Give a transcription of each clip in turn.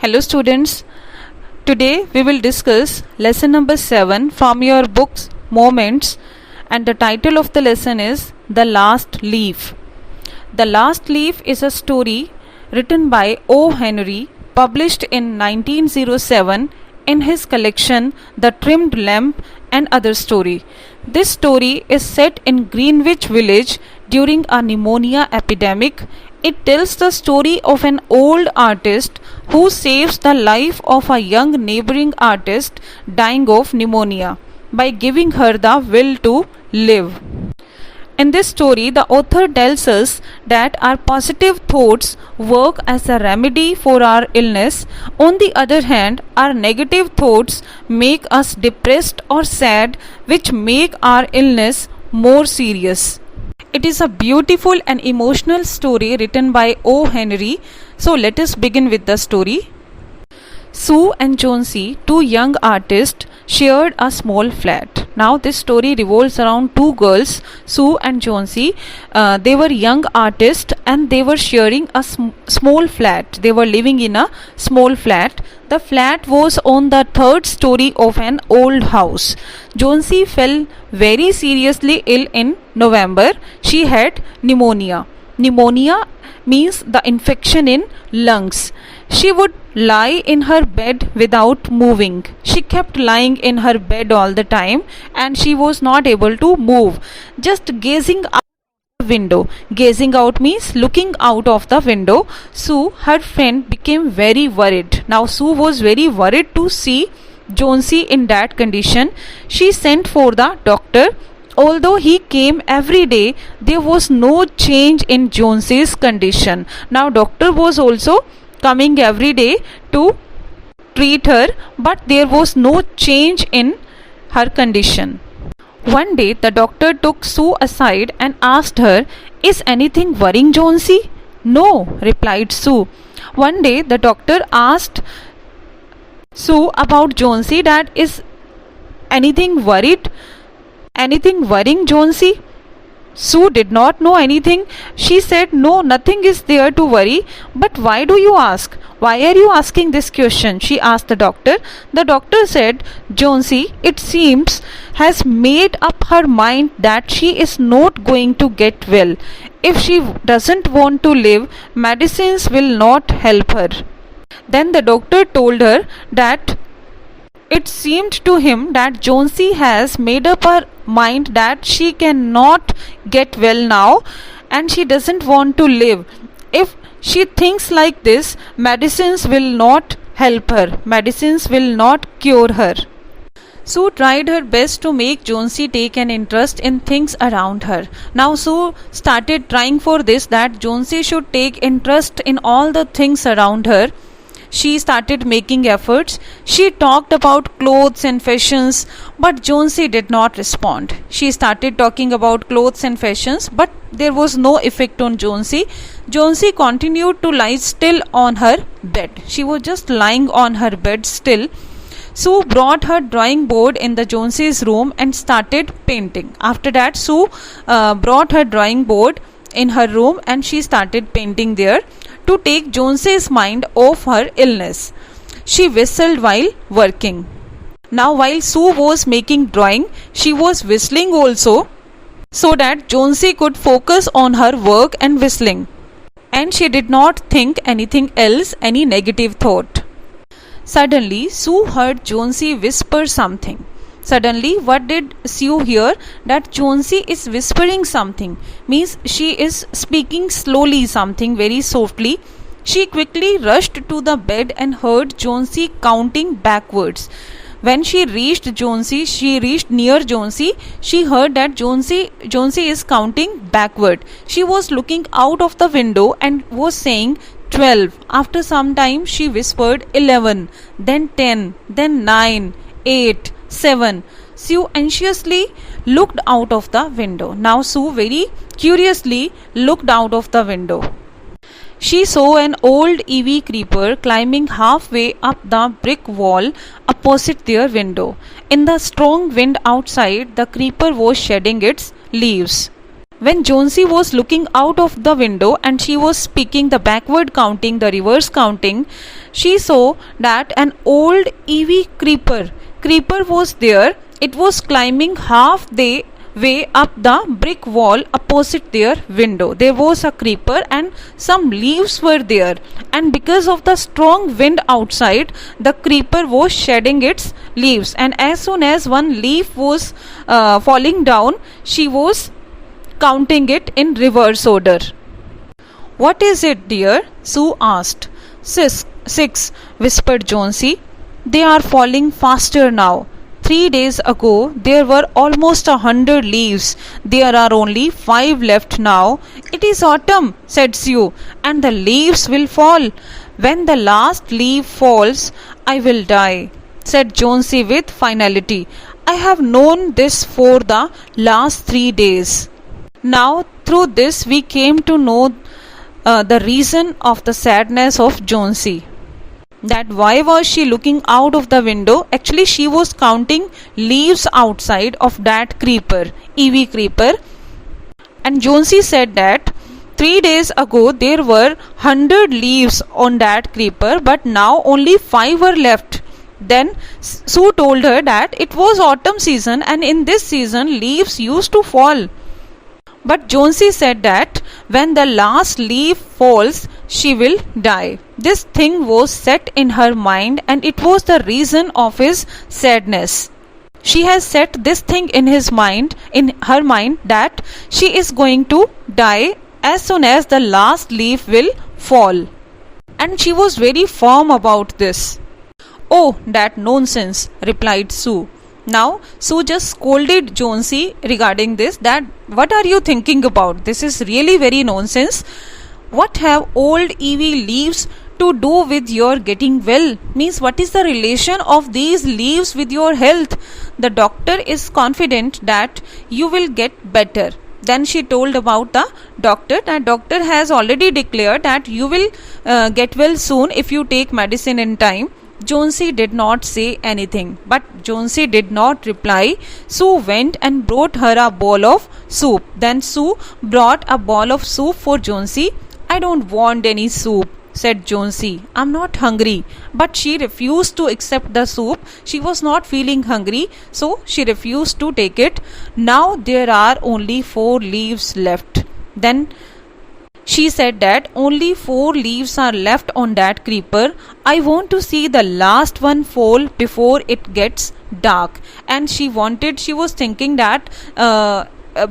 Hello students, today we will discuss lesson number 7 from your books Moments, and the title of the lesson is The Last Leaf. The Last Leaf is a story written by O. Henry, published in 1907 in his collection The Trimmed Lamp and Other Story. This story is set in Greenwich Village during a pneumonia epidemic. It tells the story of an old artist who saves the life of a young neighboring artist dying of pneumonia by giving her the will to live. In this story, the author tells us that our positive thoughts work as a remedy for our illness. On the other hand, our negative thoughts make us depressed or sad, which make our illness more serious. It is a beautiful and emotional story written by O. Henry. So let us begin with the story. Sue and Jonesy, two young artists, shared a small flat. Now this story revolves around two girls, Sue and Jonesy. They were young artists and they were sharing a small flat. They were living in a small flat. The flat was on the third story of an old house. Jonesy fell very seriously ill in November. She had pneumonia. Pneumonia means the infection in lungs. She would lie in her bed without moving. She kept lying in her bed all the time and she was not able to move, just gazing out the window. Gazing out means looking out of the window. Sue, her friend, became very worried. Now Sue was very worried to see Jonesy in that condition. She sent for the doctor. Although he came every day, there was no change in Jonesy's condition. Now doctor was also coming every day to treat her, but there was no change in her condition. One day the doctor took Sue aside and asked her, "Is anything worrying Jonesy?" "No," replied Sue. One day the doctor asked Sue about Jonesy, that is anything worrying Jonesy? Sue did not know anything. She said, "No, nothing is there to worry." "But why do you ask? Why are you asking this question?" she asked the doctor. The doctor said, "Jonesy, it seems, has made up her mind that she is not going to get well. If she doesn't want to live, medicines will not help her." Then the doctor told her that it seemed to him that Jonesy has made up her mind that she cannot get well now and she doesn't want to live. If she thinks like this, medicines will not help her. Medicines will not cure her. Sue tried her best to make Jonesy take an interest in things around her. Now Sue started trying for this, that Jonesy should take interest in all the things around her. She started making efforts. She talked about clothes and fashions, but Jonesy did not respond. She started talking about clothes and fashions, but there was no effect on Jonesy. Jonesy continued to lie still on her bed. She was just lying on her bed still. Sue brought her drawing board in the Jonesy's room and started painting. After that, Sue brought her drawing board in her room and she started painting there to take Jonesy's mind off her illness. She whistled while working. Now while Sue was making drawing, she was whistling also, so that Jonesy could focus on her work and whistling. And she did not think anything else, any negative thought. Suddenly, Sue heard Jonesy whisper something. Suddenly, what did Sue hear? That Jonesy is whispering something. Means she is speaking slowly, something very softly. She quickly rushed to the bed and heard Jonesy counting backwards. When she reached near Jonesy, she heard that Jonesy is counting backward. She was looking out of the window and was saying 12. After some time, she whispered 11, then 10, then 9, 8, 7. Sue anxiously looked out of the window. Now Sue very curiously looked out of the window. She saw an old ivy creeper climbing halfway up the brick wall opposite their window. In the strong wind outside, the creeper was shedding its leaves. When Jonesy was looking out of the window and she was speaking the backward counting, the reverse counting, she saw that an old Eevee creeper was there. It was climbing half the way up the brick wall opposite their window. There was a creeper and some leaves were there, and because of the strong wind outside, the creeper was shedding its leaves, and as soon as one leaf was falling down, she was counting it in reverse order. What is it, dear? Sue asked. Six, whispered Jonesy. They are falling faster now. 3 days ago there were almost 100 leaves. There are only 5 left now. It is autumn, said Sue, and the leaves will fall. When the last leaf falls, I will die, said Jonesy with finality. I have known this for the last 3 days. Now, through this, we came to know the reason of the sadness of Jonesy. That why was she looking out of the window? Actually, she was counting leaves outside of that creeper, Eevee creeper. And Jonesy said that 3 days ago there were 100 leaves on that creeper, but now only 5 were left. Then Sue told her that it was autumn season, and in this season leaves used to fall. But Jonesy said that when the last leaf falls, she will die. This thing was set in her mind, and it was the reason of his sadness. She has set this thing in her mind that she is going to die as soon as the last leaf will fall. And she was very firm about this. Oh, that nonsense, replied Sue. Now, Sue just scolded Jonesy regarding this, that what are you thinking about? This is really very nonsense. What have old Eevee leaves to do with your getting well? Means, what is the relation of these leaves with your health? The doctor is confident that you will get better. Then she told about the doctor. That doctor has already declared that you will get well soon if you take medicine in time. Jonesy did not say anything, but Jonesy did not reply. Sue went and brought her a bowl of soup. Then Sue brought a bowl of soup for Jonesy. I don't want any soup, said Jonesy. I'm not hungry. But she refused to accept the soup. She was not feeling hungry, so she refused to take it. Now there are only 4 leaves left. Then she said that only 4 leaves are left on that creeper. I want to see the last one fall before it gets dark. And she was thinking that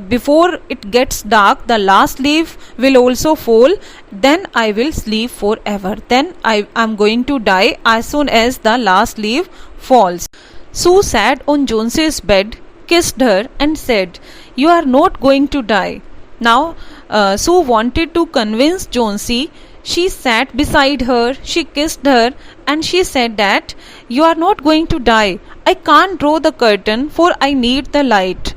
before it gets dark, the last leaf will also fall. Then I will sleep forever. Then I'm going to die as soon as the last leaf falls. Sue sat on Jonesy's bed, kissed her, and said, You are not going to die. Now, Sue wanted to convince Jonesy. She sat beside her, she kissed her, and she said that you are not going to die. I can't draw the curtain, for I need the light.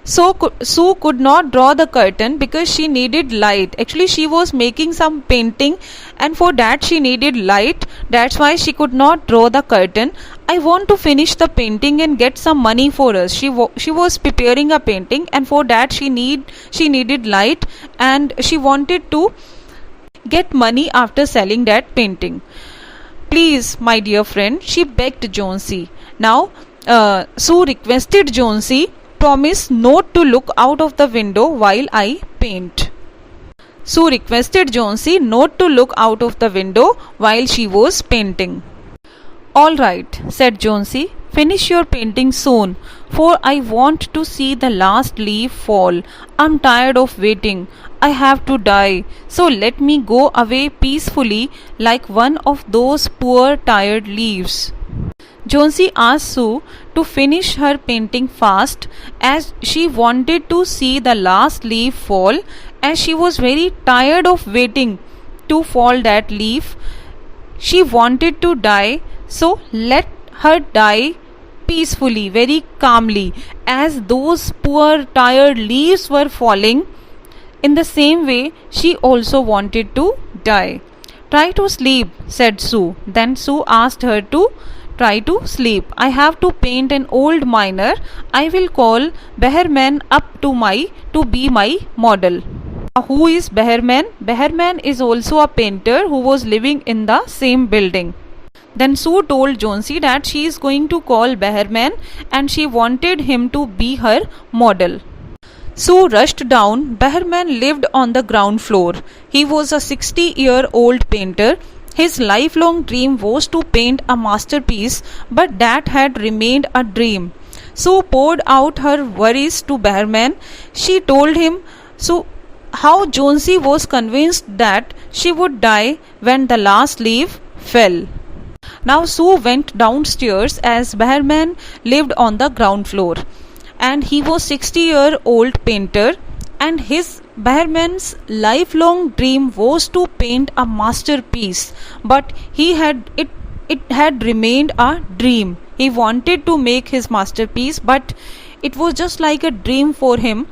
So Sue could not draw the curtain because she needed light. Actually, she was making some painting, and for that she needed light. That's why she could not draw the curtain. I want to finish the painting and get some money for us. She was preparing a painting, and for that she needed light, and she wanted to get money after selling that painting. Please, my dear friend, she begged Jonesy. Now, Sue requested Jonesy, promise not to look out of the window while I paint. Sue requested Jonesy not to look out of the window while she was painting. All right, said Jonesy, finish your painting soon, for I want to see the last leaf fall. I'm tired of waiting. I have to die, so let me go away peacefully like one of those poor tired leaves. Jonesy asked Sue to finish her painting fast, as she wanted to see the last leaf fall, as she was very tired of waiting to fall that leaf. She wanted to die, so let her die peacefully, very calmly, as those poor tired leaves were falling. In the same way, she also wanted to die. Try to sleep, said Sue. Then Sue asked her to try to sleep. I have to paint an old miner. I will call Behrman up to be my model. Who is Behrman? Behrman is also a painter who was living in the same building. Then Sue told Jonesy that she is going to call Behrman and she wanted him to be her model. Sue rushed down. Behrman lived on the ground floor. He was a 60-year-old painter. His lifelong dream was to paint a masterpiece, but that had remained a dream. Sue poured out her worries to Behrman. She told him how Jonesy was convinced that she would die when the last leaf fell. Now Sue went downstairs as Behrman lived on the ground floor, and he was 60-year-old painter, and Behrman's lifelong dream was to paint a masterpiece, but it had remained a dream. He wanted to make his masterpiece, but it was just like a dream for him.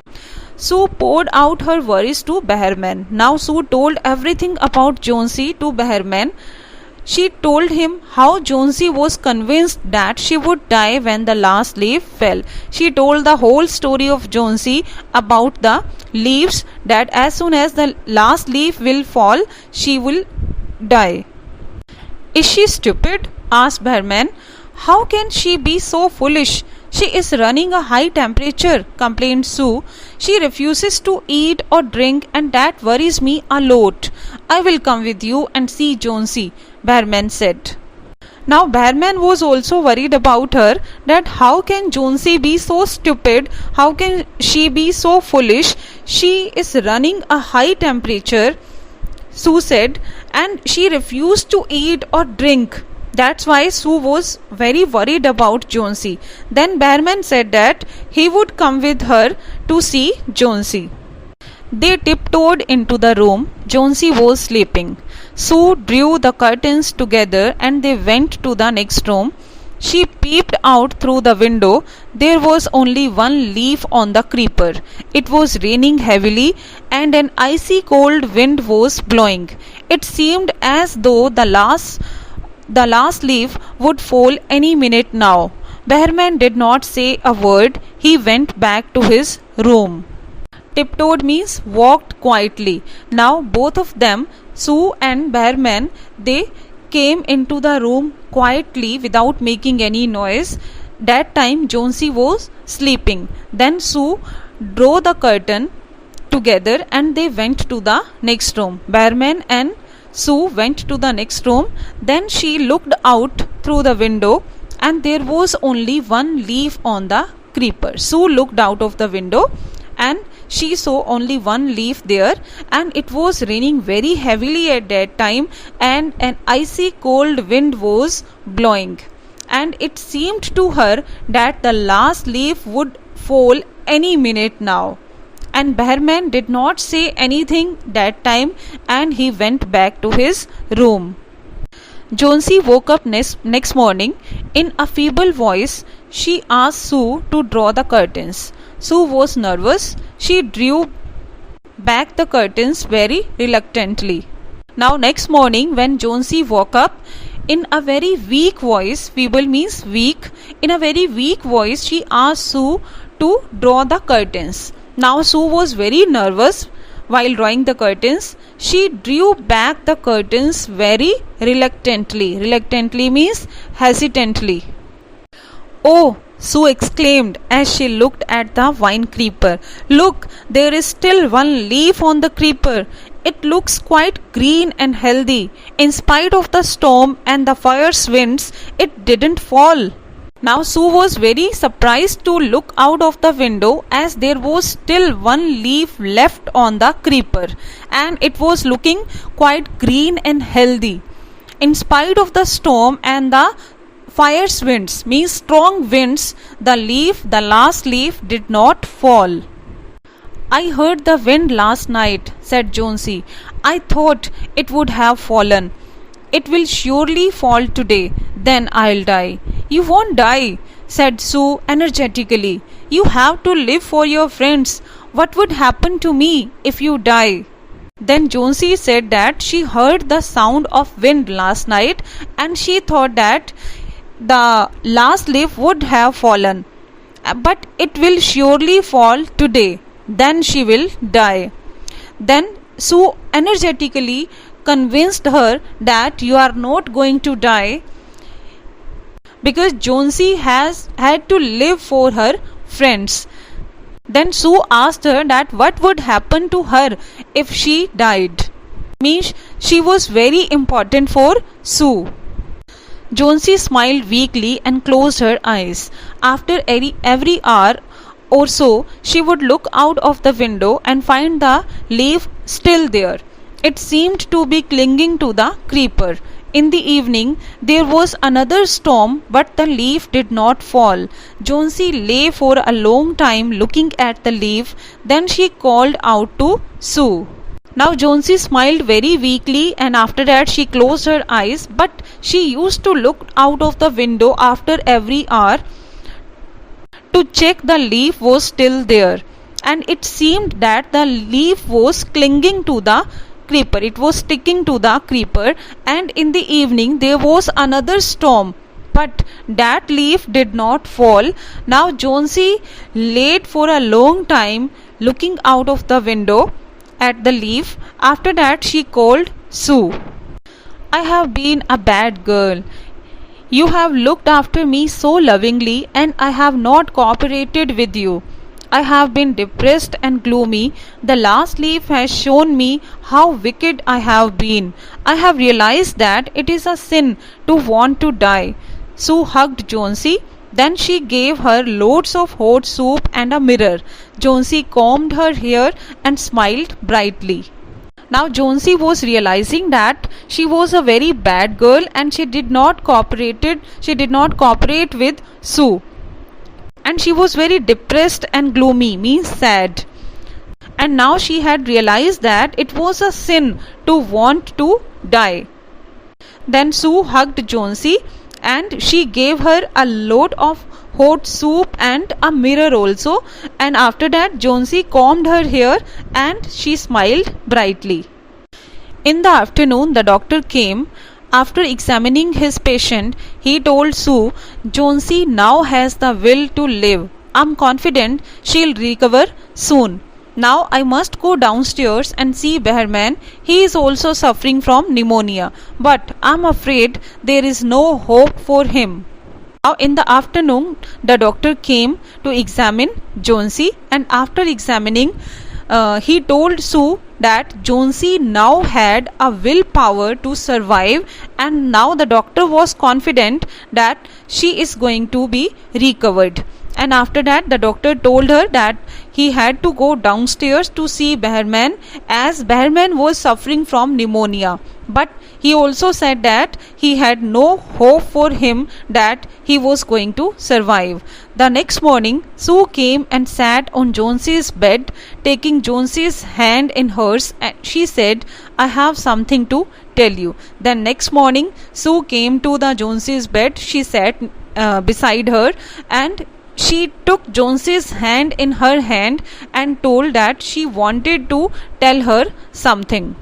Sue poured out her worries to Behrman. Now Sue told everything about Jonesy to Behrman. She told him how Jonesy was convinced that she would die when the last leaf fell. She told the whole story of Jonesy about the leaves, that as soon as the last leaf will fall, she will die. Is she stupid? Asked Behrman. How can she be so foolish? She is running a high temperature, complained Sue. She refuses to eat or drink, and that worries me a lot. I will come with you and see Jonesy, Behrman said. Now Behrman was also worried about her, that how can Jonesy be so stupid? How can she be so foolish? She is running a high temperature, Sue said, and she refused to eat or drink. That's why Sue was very worried about Jonesy. Then Behrman said that he would come with her to see Jonesy. They tiptoed into the room. Jonesy was sleeping. Sue drew the curtains together and they went to the next room. She peeped out through the window. There was only one leaf on the creeper. It was raining heavily and an icy cold wind was blowing. It seemed as though the last leaf would fall any minute now. Behrman did not say a word. He went back to his room. Tiptoed means walked quietly. Now both of them, Sue and Behrman, they came into the room quietly without making any noise. That time Jonesy was sleeping. Then Sue drew the curtain together and they went to the next room. Behrman and Sue went to the next room. Then she looked out through the window and there was only one leaf on the creeper. Sue looked out of the window and she saw only one leaf there, and it was raining very heavily at that time and an icy cold wind was blowing, and it seemed to her that the last leaf would fall any minute now. And Behrman did not say anything that time and he went back to his room. Jonesy woke up next morning. In a feeble voice, she asked Sue to draw the curtains. Sue was nervous. She drew back the curtains very reluctantly. Now next morning when Jonesy woke up, in a very weak voice, feeble means weak, in a very weak voice she asked Sue to draw the curtains. Now Sue was very nervous while drawing the curtains. She drew back the curtains very reluctantly. Reluctantly means hesitantly. Oh, Sue exclaimed as she looked at the vine creeper. Look, there is still one leaf on the creeper. It looks quite green and healthy. In spite of the storm and the fierce winds, it didn't fall. Now Sue was very surprised to look out of the window as there was still one leaf left on the creeper and it was looking quite green and healthy. In spite of the storm and the fierce winds, means strong winds, the last leaf did not fall. I heard the wind last night, said Jonesy. I thought it would have fallen. It will surely fall today. Then I'll die. You won't die, said Sue energetically. You have to live for your friends. What would happen to me if you die? Then Jonesy said that she heard the sound of wind last night and she thought that the last leaf would have fallen. But it will surely fall today. Then she will die. Then Sue energetically convinced her that you are not going to die, because Jonesy has had to live for her friends. Then Sue asked her that what would happen to her if she died. Means she was very important for Sue. Jonesy smiled weakly and closed her eyes. After every hour or so, she would look out of the window and find the leaf still there. It seemed to be clinging to the creeper. In the evening, there was another storm, but the leaf did not fall. Jonesy lay for a long time looking at the leaf. Then she called out to Sue. Now Jonesy smiled very weakly, and after that she closed her eyes, but she used to look out of the window after every hour to check the leaf was still there, and it seemed that the leaf was clinging to the creeper. It was sticking to the creeper. And in the evening there was another storm, but that leaf did not fall. Now Jonesy lay for a long time looking out of the window at the leaf. After that she called Sue. I have been a bad girl. You have looked after me so lovingly, and I have not cooperated with you. I have been depressed and gloomy. The last leaf has shown me how wicked I have been. I have realized that it is a sin to want to die. Sue hugged Jonesy. Then she gave her loads of hot soup and a mirror. Jonesy combed her hair and smiled brightly. Now Jonesy was realizing that she was a very bad girl, and she did not cooperate with Sue. And she was very depressed and gloomy, means sad. And now she had realized that it was a sin to want to die. Then Sue hugged Jonesy, and she gave her a load of hot soup and a mirror also. And after that Jonesy combed her hair and she smiled brightly. In the afternoon the doctor came. After examining his patient, he told Sue, Jonesy now has the will to live. I'm confident she'll recover soon. Now I must go downstairs and see Behrman. He is also suffering from pneumonia, but I'm afraid there is no hope for him. Now in the afternoon, the doctor came to examine Jonesy, and after examining, he told Sue that Jonesy now had a willpower to survive, and now the doctor was confident that she is going to be recovered. And after that the doctor told her that he had to go downstairs to see Behrman, as Behrman was suffering from pneumonia. But he also said that he had no hope for him that he was going to survive. The next morning Sue came and sat on Jonesy's bed. Taking Jonesy's hand in hers, she said, I have something to tell you. Then next morning Sue came to the Jonesy's bed. She sat beside her, and she took Jonesy's hand in her hand and told that she wanted to tell her something.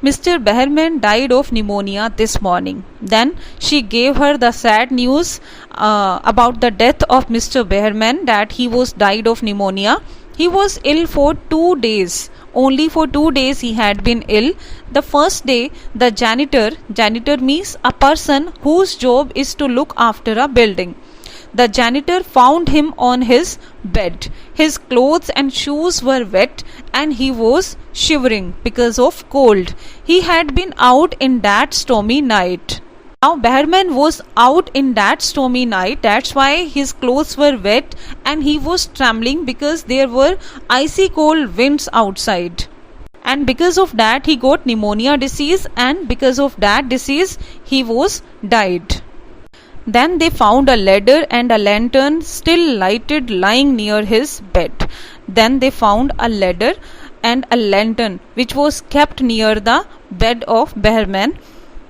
Mr. Behrman died of pneumonia this morning. Then she gave her the sad news about the death of Mr. Behrman, that he was died of pneumonia. He was ill for 2 days. Only for 2 days he had been ill. The first day, the janitor means a person whose job is to look after a building. The janitor found him on his bed. His clothes and shoes were wet, and he was shivering because of cold. He had been out in that stormy night. Now Behrman was out in that stormy night. That's why his clothes were wet, and he was trembling because there were icy cold winds outside. And because of that he got pneumonia disease, and because of that disease he was died. Then they found a ladder and a lantern still lighted lying near his bed. Then they found a ladder and a lantern which was kept near the bed of Behrman.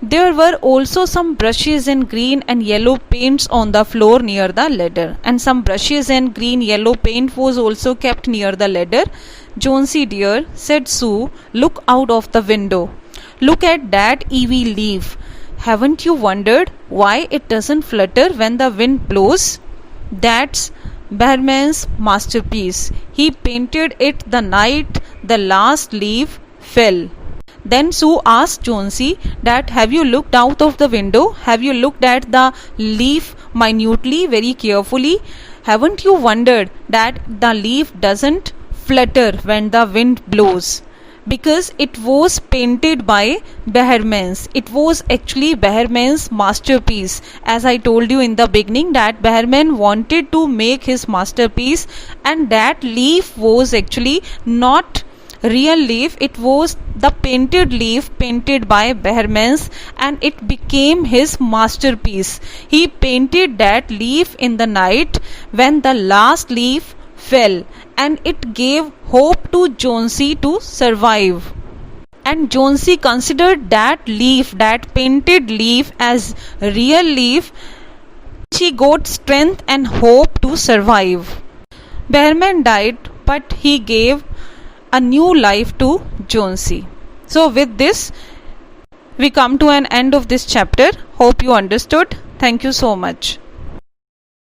There were also some brushes and green and yellow paints on the floor near the ladder, and some brushes and green yellow paint was also kept near the ladder. Jonesy dear, said Sue, look out of the window. Look at that ivy leaf. Haven't you wondered why it doesn't flutter when the wind blows? That's Behrman's masterpiece. He painted it the night the last leaf fell. Then Sue asked Jonesy that, have you looked out of the window? Have you looked at the leaf minutely, very carefully? Haven't you wondered that the leaf doesn't flutter when the wind blows? Because it was painted by Behrmans. It was actually Behrman's masterpiece. As I told you in the beginning that Behrman wanted to make his masterpiece, and that leaf was actually not real leaf, it was the painted leaf painted by Behrmans, and it became his masterpiece. He painted that leaf in the night when the last leaf fell, and it gave hope to Jonesy to survive. And Jonesy considered that leaf, that painted leaf, as real leaf. She got strength and hope to survive. Behrman died, but he gave a new life to Jonesy. So with this, we come to an end of this chapter. Hope you understood. Thank you so much.